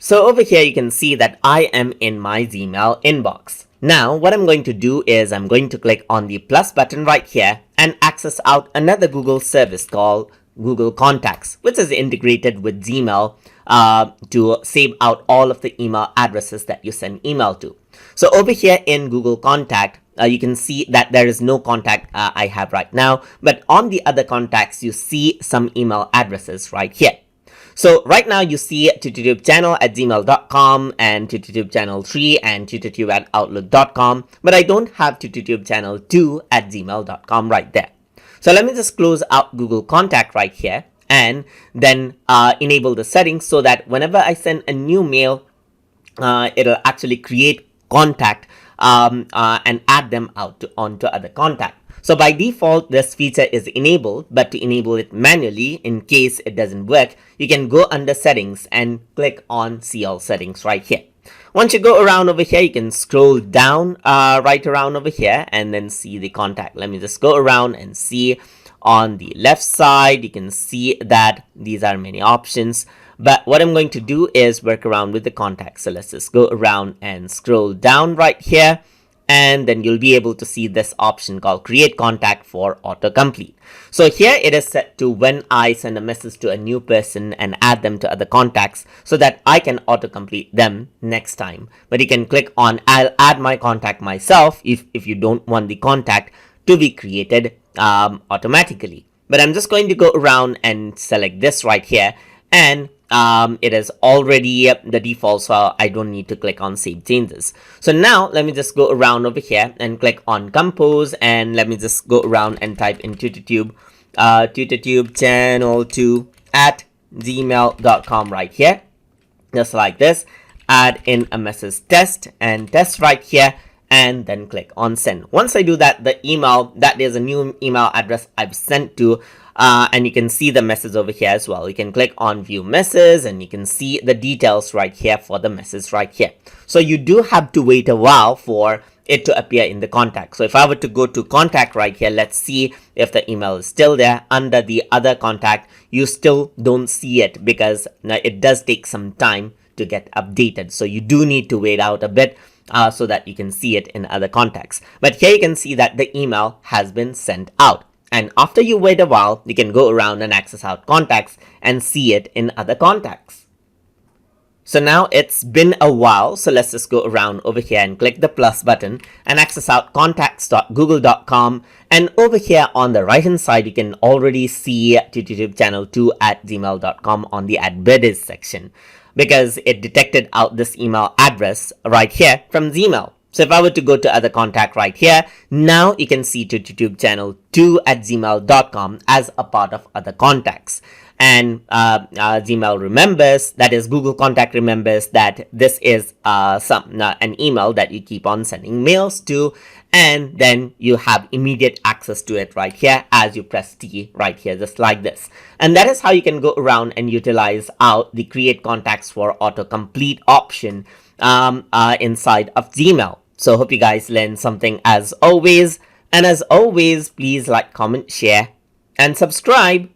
So over here you can see that I am in my Gmail inbox. Now what I'm going to do is I'm going to click on the plus button right here and access out another Google service called Google Contacts, which is integrated with Gmail to save out all of the email addresses that you send email to. So over here in Google Contact, you can see that there is no contact I have right now, but on the other contacts you see some email addresses right here. So right now you see tututubechannel@gmail.com and tututubechannel3 and tututube@outlook.com, but I don't have tututubechannel2@gmail.com right there. So let me just close out Google Contact right here and then enable the settings so that whenever I send a new mail, it'll actually create contact and add them out onto other contact. So by default, this feature is enabled, but to enable it manually, in case it doesn't work, you can go under settings and click on see all settings right here. Once you go around over here, you can scroll down right around over here and then see the contact. Let me just go around and see on the left side, you can see that these are many options. But what I'm going to do is work around with the contact. So let's just go around and scroll down right here. And then you'll be able to see this option called create contact for autocomplete. So here it is set to when I send a message to a new person and add them to other contacts so that I can autocomplete them next time. But you can click on I'll add my contact myself if you don't want the contact to be created automatically. But I'm just going to go around and select this right here, and it is already the default, so I don't need to click on save changes. So now let me just go around over here and click on compose, and let me just go around and type in tututube channel2@gmail.com right here, just like this. Add in a message test and test right here, and then click on send. Once I do that, the email, that is a new email address I've sent to, and you can see the message over here as well. You can click on view message and you can see the details right here for the message right here. So you do have to wait a while for it to appear in the contact. So if I were to go to contact right here, let's see if the email is still there. Under the other contact, you still don't see it because it does take some time to get updated. So you do need to wait out a bit so that you can see it in other contacts. But here you can see that the email has been sent out. And after you wait a while, you can go around and access out contacts and see it in other contacts. So now it's been a while, so let's just go around over here and click the plus button and access out contacts.google.com. And over here on the right hand side, you can already see tututubechannel2@gmail.com on the advertise section, because it detected out this email address right here from Gmail. So if I were to go to other contact right here, now you can see tututubechannel2@gmail.com as a part of other contacts. And Gmail remembers, that is Google Contact remembers that this is an email that you keep on sending mails to, and then you have immediate access to it right here as you press T right here, just like this. And that is how you can go around and utilize out the create contacts for autocomplete option inside of Gmail. So hope you guys learned something as always. And as always, please like, comment, share, and subscribe.